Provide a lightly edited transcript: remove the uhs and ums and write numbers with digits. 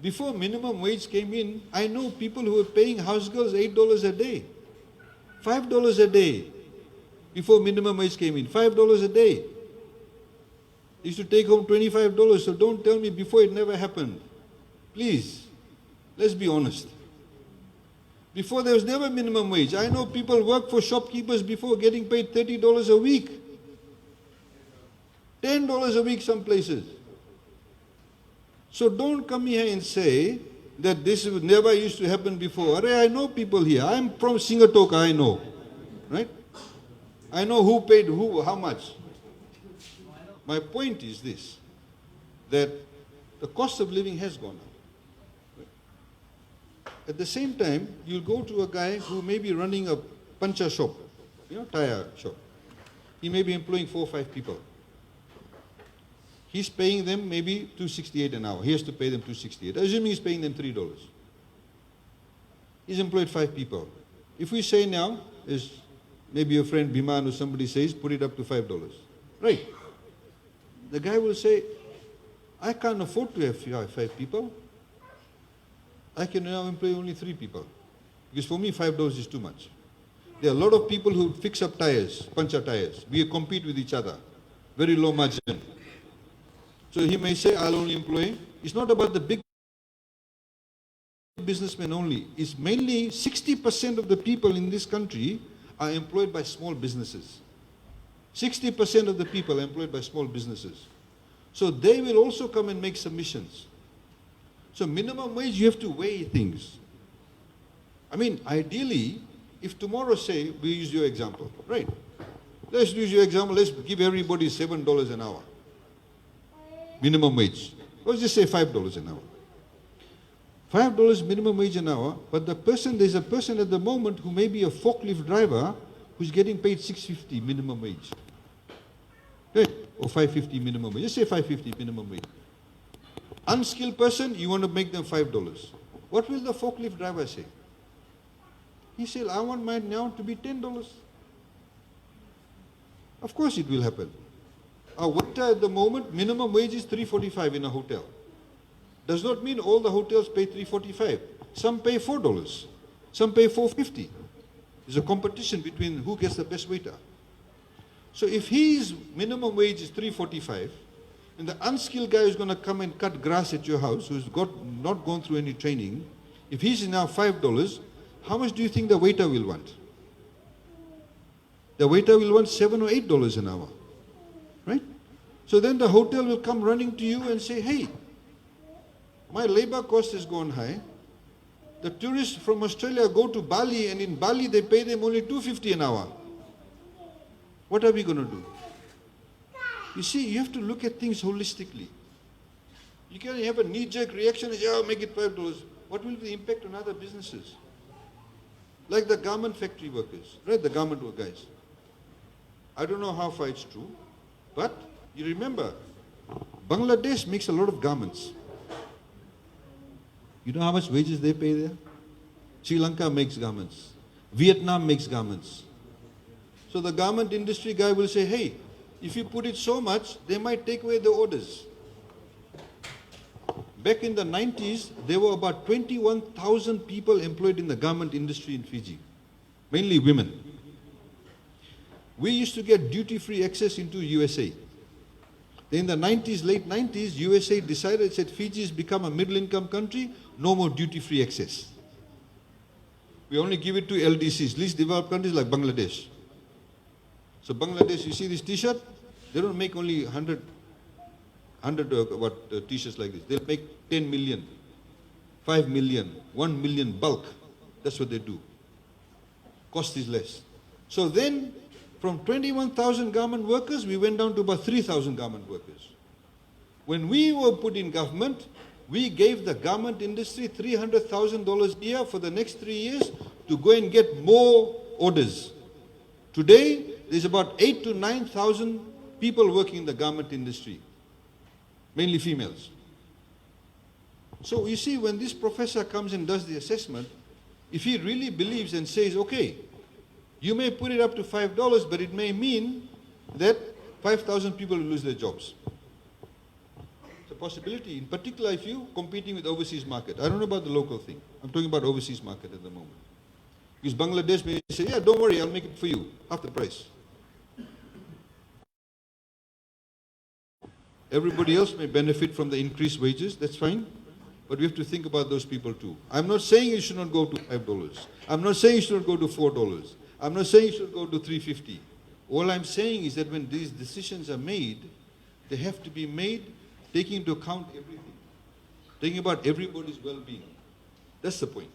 Before minimum wage came in, I know people who were paying house girls $8 a day, $5 a day. Before minimum wage came in, $5 a day. They used to take home $25, so don't tell me before it never happened. Please, let's be honest. Before there was never minimum wage. I know people work for shopkeepers before getting paid $30 a week. $10 a week some places. So don't come here and say that this never used to happen before. I know people here. I'm from Singatoka, I know. Right? I know who paid who, how much. My point is this, that the cost of living has gone up. At the same time, you'll go to a guy who may be running a pancha shop, tire shop. He may be employing 4 or 5 people. He's paying them maybe $2.68 an hour. He has to pay them $2.68. Assuming he's paying them $3. He's employed 5 people. If we say now, as maybe your friend Biman or somebody says, put it up to $5. Right. The guy will say, I can't afford to have 5 people. I can now employ only 3 people. Because for me, $5 is too much. There are a lot of people who fix up tires, punch tires. We compete with each other. Very low margin. So he may say, I'll only employ. It's not about the big businessmen only. It's mainly 60% of the people in this country are employed by small businesses. 60% of the people are employed by small businesses. So they will also come and make submissions. So minimum wage, you have to weigh things. I mean, ideally, if tomorrow, say, we use your example, right? Let's use your example, let's give everybody $7 an hour. Minimum wage. Let's just say $5 an hour. $5 minimum wage an hour, but there's a person at the moment who may be a forklift driver who's getting paid $6.50 minimum wage. Right? Or $5.50 minimum wage. Just say $5.50 minimum wage. Unskilled person, you want to make them $5. What will the forklift driver say? He said, I want mine now to be $10. Of course it will happen. A waiter at the moment, minimum wage is $3.45 in a hotel. Does not mean all the hotels pay $3.45. Some pay $4. Some pay $4.50. There's a competition between who gets the best waiter. So if his minimum wage is $3.45, and the unskilled guy who's going to come and cut grass at your house, who's not gone through any training, if he's now $5, how much do you think the waiter will want? The waiter will want $7 or $8 an hour. Right? So then the hotel will come running to you and say, hey, my labor cost has gone high. The tourists from Australia go to Bali, and in Bali they pay them only $2.50 an hour. What are we going to do? You see, you have to look at things holistically. You can't have a knee-jerk reaction and say, oh, make it $5. What will be the impact on other businesses? Like the garment factory workers, right? The garment guys. I don't know how far it's true, but you remember, Bangladesh makes a lot of garments. You know how much wages they pay there? Sri Lanka makes garments. Vietnam makes garments. So the garment industry guy will say, hey, if you put it so much, they might take away the orders. Back in the 90s, there were about 21,000 people employed in the garment industry in Fiji, mainly women. We used to get duty-free access into USA. Then in the 90s, late 90s, USA decided, said Fiji has become a middle-income country, no more duty-free access. We only give it to LDCs, least developed countries like Bangladesh. So Bangladesh, you see this t-shirt? They don't make only 100 t-shirts like this. They'll make 10 million, 5 million, 1 million bulk. That's what they do. Cost is less. So then, from 21,000 garment workers, we went down to about 3,000 garment workers. When we were put in government, we gave the garment industry $300,000 a year for the next 3 years to go and get more orders. Today, there's about 8,000 to 9,000 people working in the garment industry, mainly females. So you see, when this professor comes and does the assessment, if he really believes and says, okay, you may put it up to $5, but it may mean that 5,000 people will lose their jobs. So possibility, in particular if you competing with overseas market. I don't know about the local thing. I'm talking about overseas market at the moment. Because Bangladesh may say, yeah, don't worry, I'll make it for you, half the price. Everybody else may benefit from the increased wages, that's fine. But we have to think about those people too. I'm not saying you should not go to $5. I'm not saying you should not go to $4. I'm not saying you should go to $3.50. All I'm saying is that when these decisions are made, they have to be made taking into account everything. Thinking about everybody's well-being. That's the point.